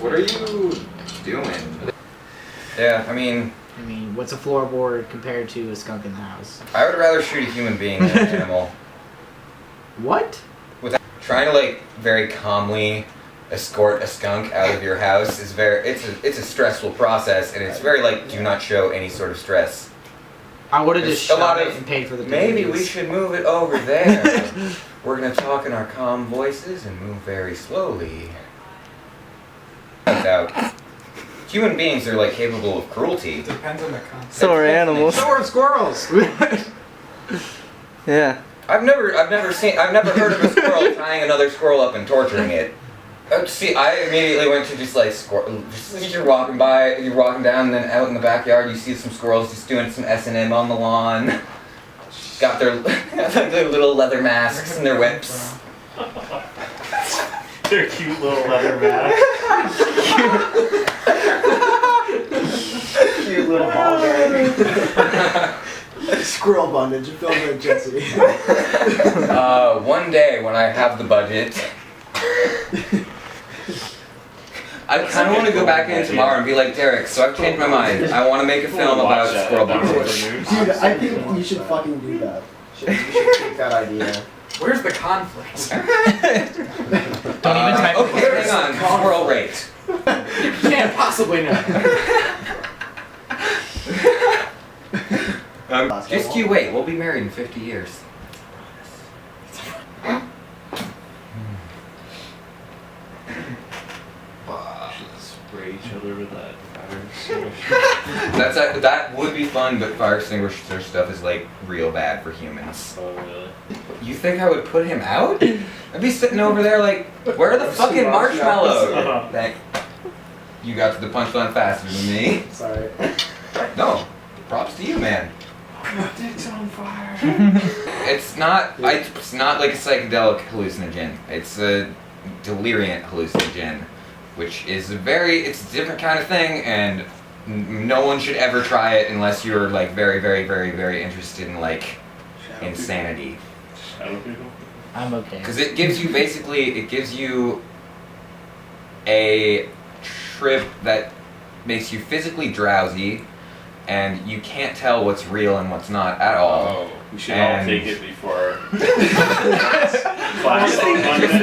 What are you doing? Yeah, I mean, what's a floorboard compared to a skunk in the house? I would rather shoot a human being than an animal. What? Without trying to like very calmly escort a skunk out of your house is it's a stressful process, and it's very like do not show any sort of stress. I would have just a shot lot it of and paid for the maybe damages. we should move it over there. We're gonna talk in our calm voices and move very slowly. Out. Human beings are like capable of cruelty. Depends on the context. So are animals. So are squirrels. Yeah. I've never heard of a squirrel tying another squirrel up and torturing it. See, I immediately went to just like you're walking down, and then out in the backyard you see some squirrels just doing some S&M on the lawn. Got their little leather masks and their whips. Their cute little leather masks. Cute little ball bag. Squirrel bondage, it feels like Jesse. One day when I have the budget, I kind of want to go back in tomorrow and be like, Derek, so I've changed my mind. I want to make a film about squirrel bondage. Dude, I think you should fucking do that. You should take that idea. Where's the conflict? Don't even type Okay, hang on. Squirrel rate. You can't possibly know. Just you wait. We'll be married in 50 years. Spray each other with that fire extinguisher. That would be fun, but fire extinguisher stuff is like real bad for humans. Oh, really? You think I would put him out? I'd be sitting over there like, where are the fucking marshmallows? Thank. You got to the punchline faster than me. Sorry. No, props to you, man. My dick's on fire. It's not like a psychedelic hallucinogen. It's a deliriant hallucinogen, which is it's a different kind of thing, and no one should ever try it unless you're like very, very, very, very interested in like insanity. Shadow people? I'm okay. Because it gives you a trip that makes you physically drowsy, and you can't tell what's real and what's not at all. Oh, we should all take it before class on Monday.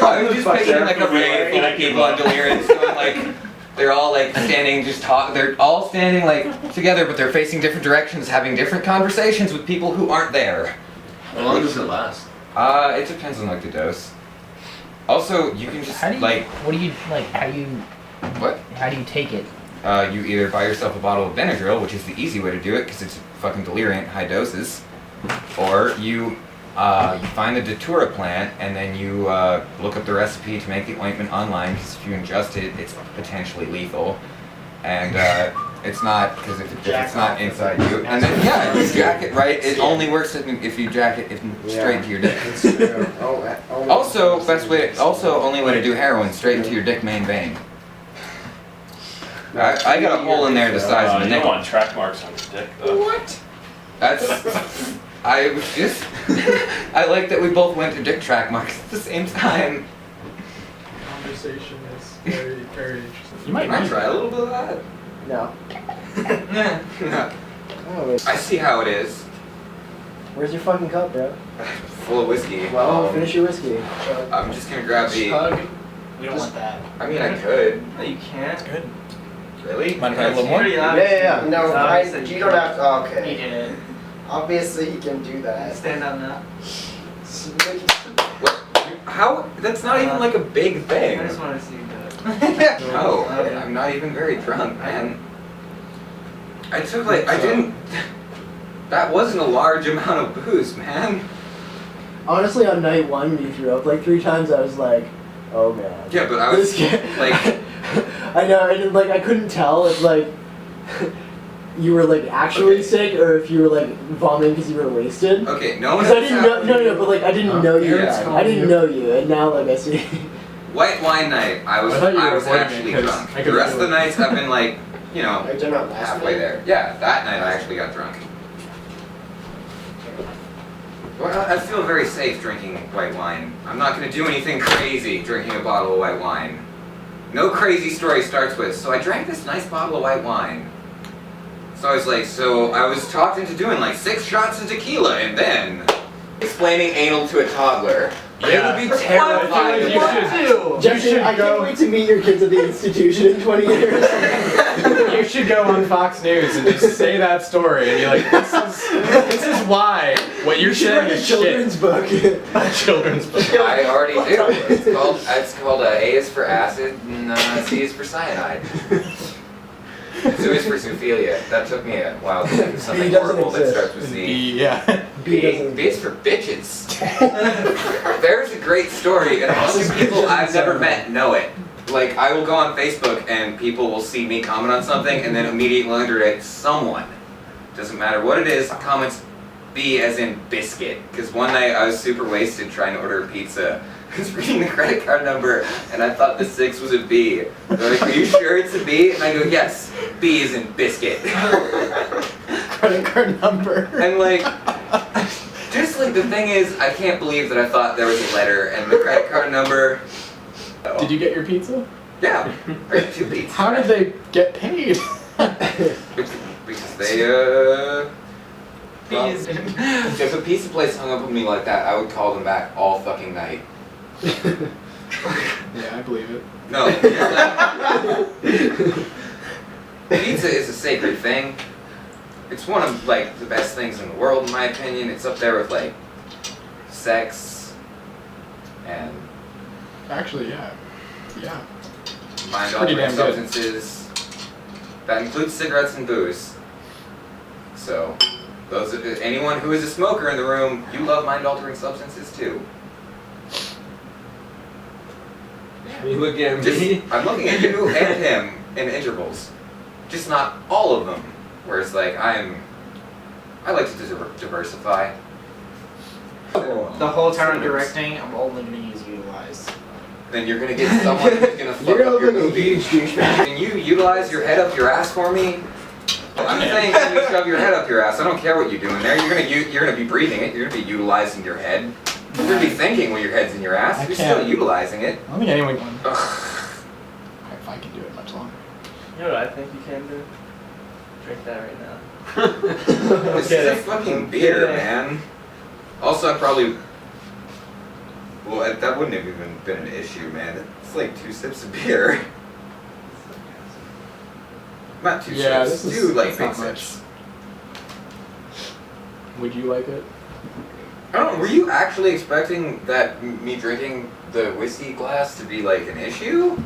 I'm just picturing like a rave full of people on delirium doing like they're all like standing they're all standing like together, but they're facing different directions, having different conversations with people who aren't there. How long does it last? It depends on like the dose. Also, you can just How do you take it? You either buy yourself a bottle of Benadryl, which is the easy way to do it because it's fucking deliriant high doses, or you find the Datura plant and then you look up the recipe to make the ointment online, because if you ingest it, it's potentially lethal, and it's not, because if it's not inside you, and then you jack it right. It only works if you jack it straight to your dick. Also, only way to do heroin, straight into your dick main vein. I got a hole in there the size of a You don't nickel. want track marks on your dick, though. What? I like that we both went to dick track marks at the same time. Conversation is very, very interesting. You might Can I try a little bit of that? No. Nah. Oh, wait. I see how it is. Where's your fucking cup, bro? Full of whiskey. Well, finish your whiskey. I'm just gonna grab the. Chug. We don't want that. I mean, I could. No, you can't. Good. Really? Mind if I have a little more? Pretty Yeah, obvious. yeah, yeah. No, you don't have to. He Okay. did it. Obviously, he can do that. Stand on that. How? That's not even like a big thing. I just want to see that. No, I'm not even very drunk, man. I didn't. That wasn't a large amount of booze, man. Honestly, on night one, when you threw up like 3 times, I was like, oh man. Yeah, but I was This kid- like, I know, and like I couldn't tell if like you were like actually sick or if you were like vomiting because you were wasted. okay, no one. Because I didn't know, no, but like I didn't know you. Yeah. Then. I didn't know you, and now like I see. White wine night, I was I thought you were avoiding it actually 'cause drunk. I The could rest of feel the it. nights I've been like, I did not last halfway night. there. Yeah, that night I actually got drunk. Well, I feel very safe drinking white wine. I'm not going to do anything crazy drinking a bottle of white wine. No crazy story starts with, so I drank this nice bottle of white wine. So I was like, so I was talked into doing like 6 shots of tequila and then explaining anal to a toddler. They would be terrified of you that. should- Jesse, should I go- can't wait to meet your kids at the institution in 20 years. You should go on Fox News and just say that story and be like, this is why what you're You should saying write a is children's book. shit. Children's book. I already do. It's called A is for acid and C is for cyanide. Zoo is for zoophilia. That took me a while to think of something B doesn't horrible that exist. starts with Z. Yeah. B doesn't B is for bitches. There's a great story, and a bunch of people I've never met know it. Like, I will go on Facebook and people will see me comment on something, and then immediately under it, someone, doesn't matter what it is, comments B as in biscuit. Because one night I was super wasted trying to order a pizza. I was reading the credit card number, and I thought the 6 was a B. They're like, are you sure it's a B? And I go, yes, B is in biscuit. Credit card number. And like, just like the thing is, I can't believe that I thought there was a letter and the credit card number. Did you get your pizza? Yeah, I got 2 beats. How did they get paid? Because they, well, if a pizza place hung up with me like that, I would call them back all fucking night. Yeah, I believe it. No. Pizza is a sacred thing. It's one of like the best things in the world, in my opinion. It's up there with like sex and Actually, yeah. Yeah. mind-altering Pretty damn good. substances. That includes cigarettes and booze. So, anyone who is a smoker in the room, you love mind-altering substances too. You look at Just, me. I'm looking at you and him in intervals. Just not all of them. Whereas, like, I like to diversify. The whole time I'm directing, I'm only gonna use utilize. Then you're gonna get someone who's gonna fuck You're gonna up your look like a movie. huge douchebag. Can you utilize your head up your ass for me? I'm saying can you shove your head up your ass. I don't care what you're doing there. You're gonna be breathing it. You're gonna be utilizing your head. You're gonna be thinking when your head's in your ass. I You're can't. still utilizing it. I don't think anyone can. Ugh. If I can do it much longer. You know what I think you can do? Drink that right now. This is a fucking beer, man. Also, I probably. Well, that wouldn't have even been an issue, man. It's like 2 sips of beer. Not 2 Yeah, sips. this is- 2 like that's big not much. sips. Would you like it? I don't know, were you actually expecting that me drinking the whiskey glass to be like an issue?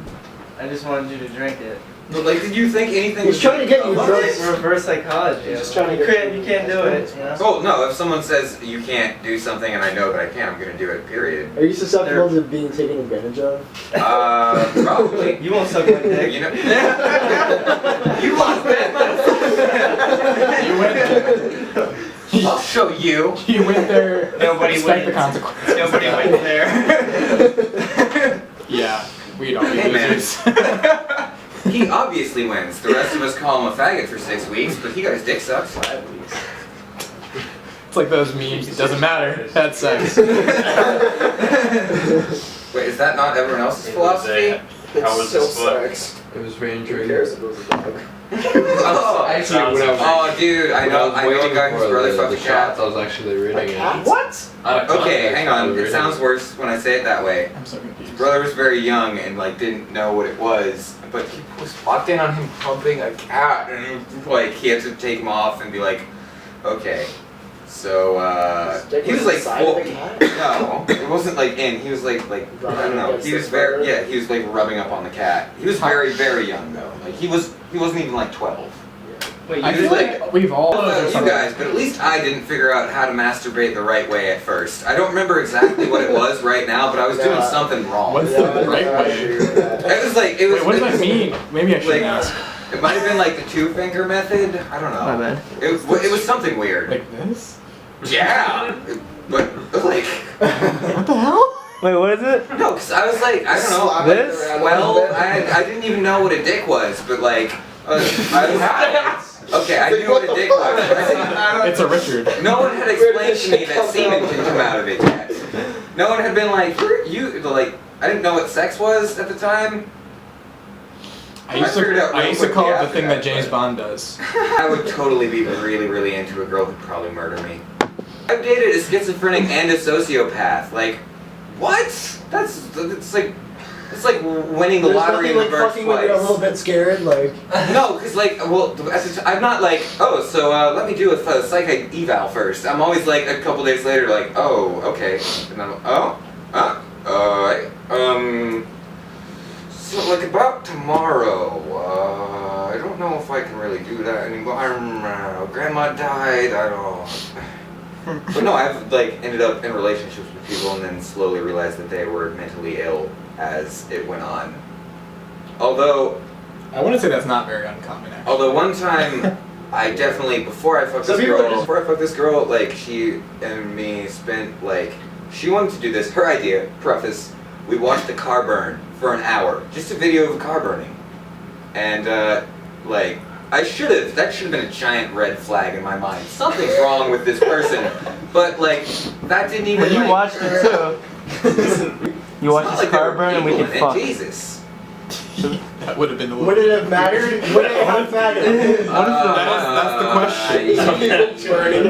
I just wanted you to drink it. But like, did you think anything He's was trying to get you above drunk. it? Reverse psychology. He's just trying to you get can't, you you can't do it. You know? Oh, no, if someone says you can't do something and I know that I can, I'm gonna do it, period. Are you susceptible to being taken advantage of? Probably. You won't suck my dick. You know? You lost that, You went there. I'll show you. You went there. Nobody Expect the wins. consequences. Nobody went there. Yeah, we don't. Hey, man. losers. He obviously wins. The rest of us call him a faggot for 6 weeks, but he got his dick sucked. It's like those memes. It doesn't matter. That's sex. Wait, is that not everyone else's philosophy? How was this book? It was very Who intriguing. cares if it was a dog? Oh, Actually, when I was, oh, dude, I when know was a waiting guy whose for brother the fucked a cat. shots, I was actually reading it. What? Out of Okay, context, hang I on. was It reading sounds worse when I say it that way. I'm so His confused. brother was very young and like didn't know what it was, but he was walked in on him pumping a cat, and he was, like he had to take him off and be like, okay, so he was like Side of the cat? no, it wasn't like in. He was like I don't know. He was very he was like rubbing up on the cat. He was very young though. Like he wasn't even like 12. Wait, I you feel like we've all. I don't know about you guys, but at least I didn't figure out how to masturbate the right way at first. I don't remember exactly what it was right now, but I was doing Yeah. something wrong. What's Yeah, the right I way? agree with that. It was like it was. Wait, what does it that was- mean? Maybe I shouldn't Like, ask. It might have been like the 2-finger method. I don't know. My bad. It was something weird. Like this? Yeah, but like What the hell? Wait, what is it? no, because I was like I don't know. Slap it This? around a Well, little bit. I didn't even know what a dick was, but like I was Okay, I knew what a dick was. but I didn't- It's a Richard. No one had explained to me that semen can come out of it yet. No one had been like, like, I didn't know what sex was at the time. I used figured it to, out I real used to quickly call it the after thing that, that James but- Bond does. I would totally be really, really into a girl who'd probably murder me. I've dated a schizophrenic and a sociopath. Like, what? It's like winning the There's lottery nothing in like reverse fucking when you're a little twice. bit scared, like. No, because like, well, I'm not like, oh, so let me do a psych eval first. I'm always like a couple days later, like, oh, okay, and I'm, so like about tomorrow, I don't know if I can really do that anymore. Grandma died. I don't. But no, I've like ended up in relationships with people and then slowly realized that they were mentally ill as it went on. Although I want to say that's not very uncommon, actually. Although one time, I definitely before I fucked Some this people are girl, just- before I fucked this girl, like she and me spent like she wanted to do this. Her idea. Preface: we watched the car burn for an hour, just a video of a car burning, and like I should have. That should have been a giant red flag in my mind. Something's wrong with this person. But like that didn't even. But you like, watched it too. You It's watched not his like there car were burn and we people could in it. fuck. Jesus. That would have been the Would it have mattered? Would it have mattered? That's the question. Yeah. Burning